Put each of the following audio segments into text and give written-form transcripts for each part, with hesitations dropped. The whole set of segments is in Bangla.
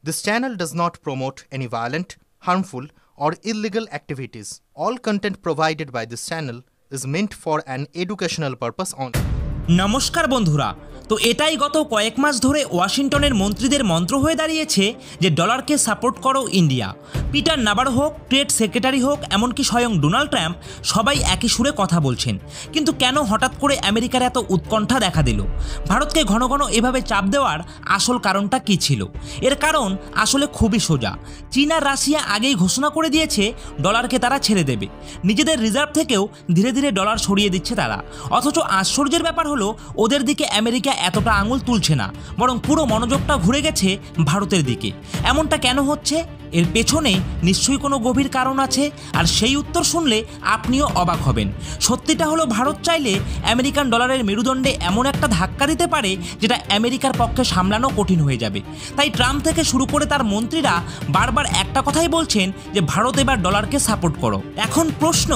This channel does not promote any violent, harmful, or illegal activities. All content provided by this channel is meant for an educational purpose only. নমস্কার বন্ধুরা, তো এটাই গত কয়েক মাস ধরে ওয়াশিংটনের মন্ত্রীদের মন্ত্র হয়ে দাঁড়িয়েছে যে ডলারকে সাপোর্ট করো ইন্ডিয়া। পিটার নাবারো হোক, ট্রেড সেক্রেটারি হোক, এমনকি স্বয়ং ডোনাল্ড ট্রাম্প সবাই একই সুরে কথা বলছেন। কিন্তু কেন হঠাৎ করে আমেরিকার এত উৎকণ্ঠা দেখা দিল? ভারতকে ঘন ঘন এভাবে চাপ দেওয়ার আসল কারণটা কী ছিল? এর কারণ আসলে খুবই সোজা। চীন আর রাশিয়া আগেই ঘোষণা করে দিয়েছে ডলারকে তারা ছেড়ে দেবে। নিজেদের রিজার্ভ থেকেও ধীরে ধীরে ডলার সরিয়ে দিচ্ছে তারা। অথচ আশ্চর্যের ব্যাপার হলো ওদের দিকে আমেরিকা এতটা আঙুল তুলছে না, বরং পুরো মনোযোগটা ঘুরে গেছে ভারতের দিকে। এমনটা কেন হচ্ছে? এর পেছনে নিশ্চয়ই কোনো গভীর কারণ আছে, আর সেই উত্তর শুনলে আপনিও অবাক হবেন। সত্যিটা হলো ভারত চাইলে আমেরিকান ডলারের মেরুদণ্ডে এমন একটা ধাক্কা দিতে পারে যেটা আমেরিকার পক্ষে সামলানো কঠিন হয়ে যাবে। তাই ট্রাম্প থেকে শুরু করে তার মন্ত্রীরা বারবার একটা কথাই বলছেন যে ভারত এবার ডলারকে সাপোর্ট করো। এখন প্রশ্ন,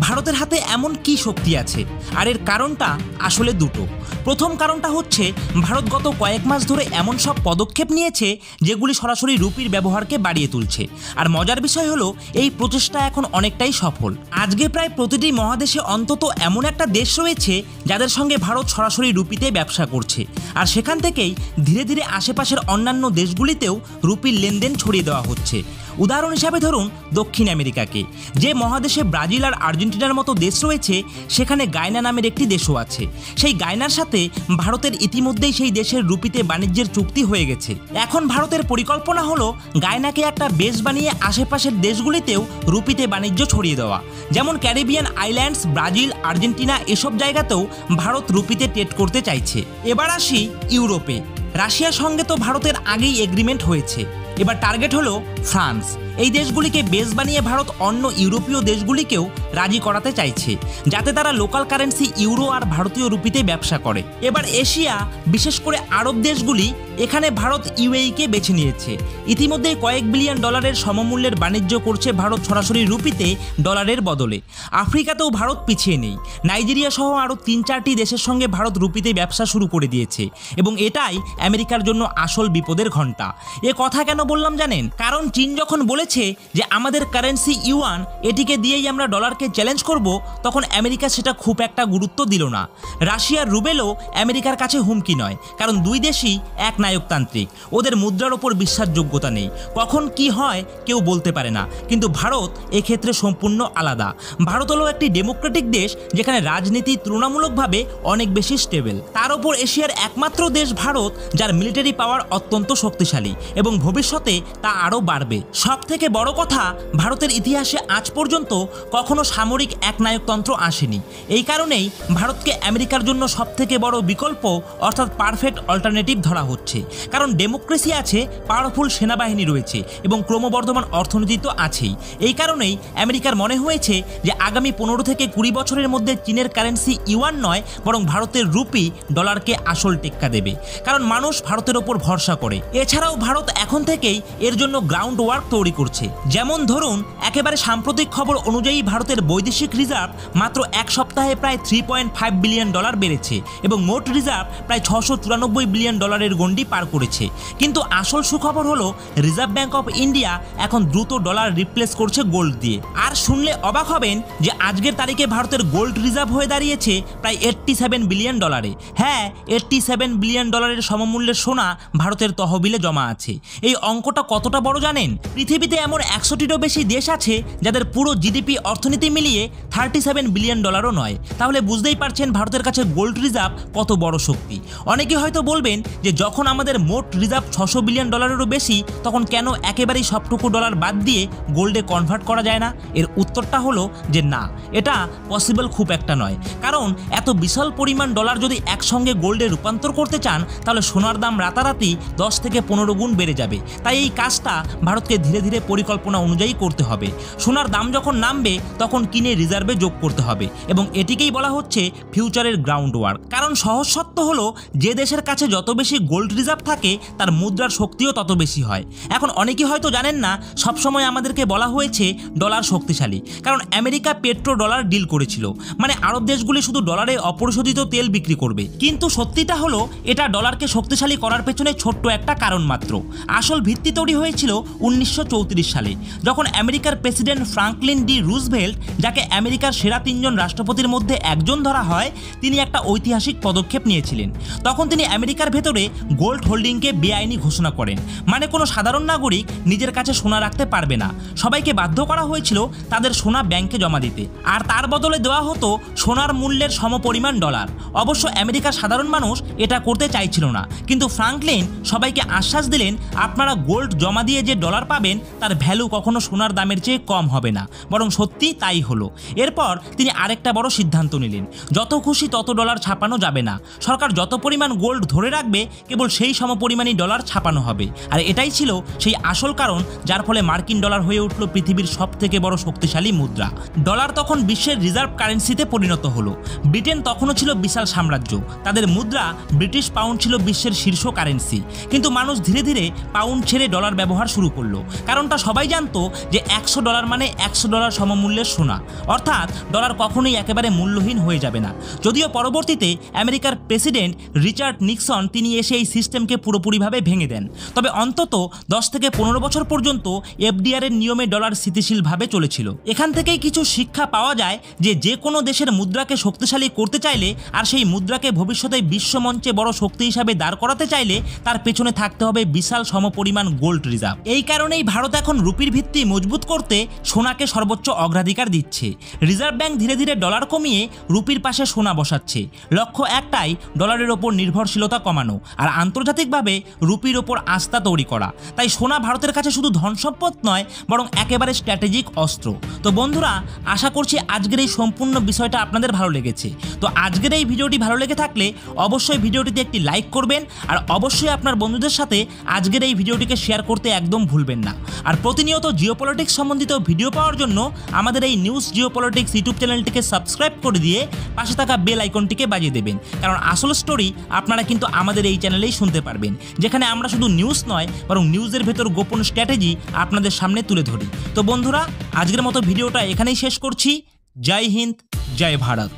ভারতের হাতে এমন কি শক্তি আছে? আর এর কারণটা আসলে দুটো। প্রথম কারণটা হচ্ছে ভারত গত কয়েক মাস ধরে এমন সব পদক্ষেপ নিয়েছে যেগুলি সরাসরি রুপির ব্যবহারকে বাড়িয়ে তুলছে। আর মজার বিষয় হলো এই প্রচেষ্টা এখন অনেকটাই সফল। আজকে প্রায় প্রতিটি মহাদেশে অন্তত এমন একটা দেশ রয়েছে যাদের সঙ্গে ভারত সরাসরি রুপিতে ব্যবসা করছে, আর সেখান থেকেই ধীরে ধীরে আশেপাশের অন্যান্য দেশগুলিতেও রুপির লেনদেন ছড়িয়ে দেওয়া হচ্ছে। উদাহরণ হিসাবে ধরুন দক্ষিণ আমেরিকাকে। যে মহাদেশে ব্রাজিল আর আর্জেন্টিনার মতো দেশ রয়েছে, সেখানে গায়না নামের একটি দেশও আছে। সেই গায়নার সাথে ভারতের ইতিমধ্যেই সেই দেশের রুপিতে বাণিজ্যের চুক্তি হয়ে গেছে। এখন ভারতের পরিকল্পনা হলো গায়নাকে একটা বেস বানিয়ে আশেপাশের দেশগুলিতেও রুপিতে বাণিজ্য ছড়িয়ে দেওয়া। যেমন ক্যারিবিয়ান আইল্যান্ডস, ব্রাজিল, আর্জেন্টিনা এসব জায়গাতেও ভারত রুপিতে ট্রেড করতে চাইছে। এবার আসি ইউরোপে। রাশিয়ার সঙ্গে তো ভারতের আগেই এগ্রিমেন্ট হয়েছে, এবার টার্গেট হলো ফ্রান্স। এই দেশগুলিকে বেস বানিয়ে ভারত অন্য ইউরোপীয় দেশগুলিকেও রাজি করাতে চাইছে, যাতে তারা লোকাল কারেন্সি ইউরো আর ভারতীয় রুপিতে ব্যবসা করে। এবার এশিয়া, বিশেষ করে আরব দেশগুলি, এখানে ভারত ইউএইকে বেছে নিয়েছে। ইতিমধ্যে কয়েক বিলিয়ন ডলারের সমমূল্যের বাণিজ্য করছে ভারত সরাসরি রুপিতে ডলারের বদলে। আফ্রিকাতেও ভারত পিছিয়ে নেই। নাইজেরিয়া সহ আরও 3-4টি দেশের সঙ্গে ভারত রুপিতে ব্যবসা শুরু করে দিয়েছে, এবং এটাই আমেরিকার জন্য আসল বিপদের ঘণ্টা। এ কথা কেন বললাম জানেন? কারণ চীন যখন বলেছে যে আমাদের কারেন্সি ইউয়ান, এটিকে দিয়েই আমরা ডলারকে চ্যালেঞ্জ করব, তখন আমেরিকা সেটা খুব একটা গুরুত্ব দিল না। রাশিয়ার রুবেলও আমেরিকার কাছে হুমকি নয়, কারণ দুই দেশই এক নায়কতান্ত্রিক। ওদের মুদ্রার ওপর বিশ্বাসযোগ্যতা নেই, কখন কি হয় কেউ বলতে পারে না। কিন্তু ভারত এক্ষেত্রে সম্পূর্ণ আলাদা। ভারত হলো একটি ডেমোক্রেটিক দেশ যেখানে রাজনীতি তুলনামূলকভাবে অনেক বেশি স্টেবল। তার ওপর এশিয়ার একমাত্র দেশ ভারত, যার মিলিটারি পাওয়ার অত্যন্ত শক্তিশালী, এবং ভবিষ্যতে তা আরও বাড়বে। সবথেকে বড় কথা, ভারতের ইতিহাসে আজ পর্যন্ত কখনো সামরিক একনায়কতন্ত্র আসেনি। এই কারণেই ভারতকে আমেরিকার জন্য সবথেকে বড় বিকল্প, অর্থাৎ পারফেক্ট অল্টারনেটিভ ধরা হচ্ছে। কারণ ডেমোক্রেসি আছে, পাওয়ারফুল সেনাবাহিনী রয়েছে, এবং ক্রমবর্ধমান অর্থনীতি তো আছেই। এই কারণেই আমেরিকার মনে হয়েছে যে আগামী 15 থেকে 20 বছরের মধ্যে চীনের কারেন্সি ইউয়ান নয়, বরং ভারতের রুপি ডলারকে আসল টেক্কা দেবে। কারণ মানুষ ভারতের ওপর ভরসা করে। এছাড়াও ভারত এখন থেকেই এর জন্য গ্রাউন্ড ওয়ার্ক তৈরি করছে। যেমন ধরুন, একেবারে সাম্প্রতিক খবর অনুযায়ী ভারতের বৈদেশিক রিজার্ভ মাত্র এক সপ্তাহে প্রায় 3.5 বিলিয়ন ডলার বেড়েছে, এবং মোট রিজার্ভ প্রায় 694 বিলিয়ন ডলারের গণ্ডি পার করেছে। কিন্তু আসল সুখবর হলো রিজার্ভ ব্যাংক অফ ইন্ডিয়া এখন দ্রুত ডলার রিপ্লেস করছে গোল্ড দিয়ে। আর শুনলে অবাক হবেন যে আজকের তারিখে ভারতের গোল্ড রিজার্ভ হয়ে দাঁড়িয়েছে প্রায় 87 বিলিয়ন ডলারে। হ্যাঁ, 87 বিলিয়ন ডলারের সমমূল্যের সোনা ভারতের তহবিলে জমা আছে। এই অঙ্কটা কতটা বড় জানেন? পৃথিবীতে এমন 100টিরও বেশি দেশ আছে যাদের পুরো জিডিপি অর্থনীতি মিলিয়ে 37 বিলিয়ন ডলারও নয়। তাহলে বুঝতেই পারছেন ভারতের কাছে গোল্ড রিজার্ভ কত বড় শক্তি। অনেকে হয়তো বলবেন যে যখন আমাদের মোট রিজার্ভ 600 বিলিয়ন ডলারেরও বেশি, তখন কেন একেবারেই সবটুকু ডলার বাদ দিয়ে গোল্ডে কনভার্ট করা যায় না? এর উত্তরটা হলো যে না, এটা পসিবল খুব একটা নয়। কারণ এত বিশাল পরিমাণ ডলার যদি একসঙ্গে গোল্ডে রূপান্তর করতে চান, তাহলে সোনার দাম রাতারাতি 10 থেকে 15 গুণ বেড়ে যাবে। তাই এই কাজটা ভারতকে ধীরে ধীরে পরিকল্পনা অনুযায়ী করতে হবে। সোনার দাম যখন নামবে তখন কিনে রিজার্ভে যোগ করতে হবে এবং এটিকেই বলা হচ্ছে ফিউচারের গ্রাউন্ড ওয়ার্ক। কারণ সহজ সত্য হলো যে দেশের কাছে যত বেশি গোল্ড রিজার্ভ থাকে তার মুদ্রার শক্তিও তত বেশি হয়। এখন অনেকেই হয়তো জানেন না, সবসময় আমাদেরকে বলা হয়েছে ডলার শক্তিশালী, কারণ আমেরিকা পেট্রো ডলার ডিল করেছিল, মানে আরব দেশগুলি শুধু ডলারে অপরিশোধিত তেল বিক্রি করবে। কিন্তু সত্যিটা হলো এটা ডলারকে শক্তিশালী করার পেছনে ছোট্ট একটা কারণ মাত্র। আসল ভিত্তি তৈরি হয়েছিল 1934 সালে, যখন আমেরিকার প্রেসিডেন্ট ফ্রাঙ্কলিন ডি রুজভেল্ট, যাকে আমেরিকার সেরা 3 জন রাষ্ট্রপতির মধ্যে একজন ধরা হয়, তিনি একটা ঐতিহাসিক পদক্ষেপ নিয়েছিলেন। তখন তিনি আমেরিকার ভেতরে গোল্ড হোল্ডিংকে বেআইনি ঘোষণা করেন, মানে কোনো সাধারণ নাগরিক নিজের কাছে সোনা রাখতে পারবে না। সবাইকে বাধ্য করা হয়েছিল তাদের সোনা ব্যাংকে জমা দিতে, আর তার বদলে দেওয়া হতো সোনার মূল্যের সমপরিমাণ ডলার। অবশ্য আমেরিকার সাধারণ মানুষ এটা করতে চাইছিল না, কিন্তু ফ্রাঙ্কলিন সবাইকে আশ্বাস দিলেন আপনারা গোল্ড জমা দিয়ে যে ডলার পাবেন তার ভ্যালু কখনো সোনার দামের চেয়ে কম হবে না, বরং সত্যি তাই হলো। এরপর তিনি আরেকটা বড় সিদ্ধান্ত নিলেন, যত খুশি তত ডলার ছাপানো যাবে না, সরকার যত পরিমাণ গোল্ড ধরে রাখবে কেবল সেই সমপরিমাণই ডলার ছাপানো হবে। আর এটাই ছিল সেই আসল কারণ যার ফলে মার্কিন ডলার হয়ে উঠল পৃথিবীর সবথেকে বড় শক্তিশালী মুদ্রা। ডলার তখন বিশ্বের রিজার্ভ কারেন্সিতে পরিণত হলো। ব্রিটেন তখনও ছিল বিশাল সাম্রাজ্য, তাদের মুদ্রা ব্রিটিশ পাউন্ড ছিল বিশ্বের শীর্ষ কারেন্সি। কিন্তু মানুষ ধীরে ধীরে পাউন্ড ছেড়ে ডলার ব্যবহার শুরু করলো, কারণটা সবাই জানতো যে $100 মানে $100 সমমূল্যের সোনা, অর্থাৎ ডলার কখনোই একেবারে মূল্যহীন হয়ে যাবে না। যদিও পরবর্তীতে আমেরিকার প্রেসিডেন্ট রিচার্ড নিক্সন তিনি এসে এই সিস্টেমকে পুরোপুরিভাবে ভেঙে দেন। তবে অন্তত 10 থেকে 15 বছর পর্যন্ত এফডিআর এর নিয়মে ডলার স্থিতিশীলভাবে চলেছিল। এখান থেকেই কিছু শিক্ষা পাওয়া যায় যে কোনো দেশের মুদ্রাকে শক্তিশালী করতে চাইলে আর সেই মুদ্রাকে ভবিষ্যতে বিশ্বমঞ্চে বড় শক্তি হিসাবে দাঁড় করাতে চাইলে তার পেছনে থাকতে হবে বিশাল সমপরিমাণ গোল্ড রিজার্ভ। এই কারণেই ভারত এখন রুপির ভিত্তি মজবুত করতে সোনাকে সর্বোচ্চ অগ্রাধিকার দিচ্ছে। রিজার্ভ ব্যাংক ধীরে ধীরে ডলার কমিয়ে রুপির পাশে সোনা বসাচ্ছে। লক্ষ্য একটাই, ডলারের ওপর নির্ভরশীলতা কমানো আর আন্তর্জাতিকভাবে রুপির ওপর আস্থা তৈরি করা। তাই সোনা ভারতের কাছে শুধু ধন সম্পদ নয়, বরং একেবারে স্ট্র্যাটেজিক অস্ত্র। তো বন্ধুরা, আশা করছি আজকের এই সম্পূর্ণ বিষয়টা আপনাদের ভালো লেগেছে। তো আজকের এই ভিডিওটি ভালো লেগে থাকলে অবশ্যই ভিডিওটিতে একটি লাইক করবেন, আর অবশ্যই আপনার বন্ধুদের সাথে আজকের এই ভিডিওটিকে শেয়ার করতে একদম ভুলবেন না। আর প্রতিনিয়ত জিওপলিটিক্স সম্বন্ধিত ভিডিও পাওয়ার জন্য আমাদের এই নিউজ জিওপলিটিক্স ইউটিউব চ্যানেলটিকে সাবস্ক্রাইব করে দিয়ে পাশে থাকা বেল আইকনটিকে বাজিয়ে দেবেন, কারণ আসল স্টোরি আপনারা কিন্তু আমাদের এই চ্যানেলেই শুনতে পারবেন, যেখানে আমরা শুধু নিউজ নয় বরং নিউজের ভেতর গোপন স্ট্র্যাটেজি আপনাদের সামনে তুলে ধরি। তো বন্ধুরা, আজকের মতো ভিডিওটা এখানেই শেষ করছি। জয় হিন্দ, জয় ভারত।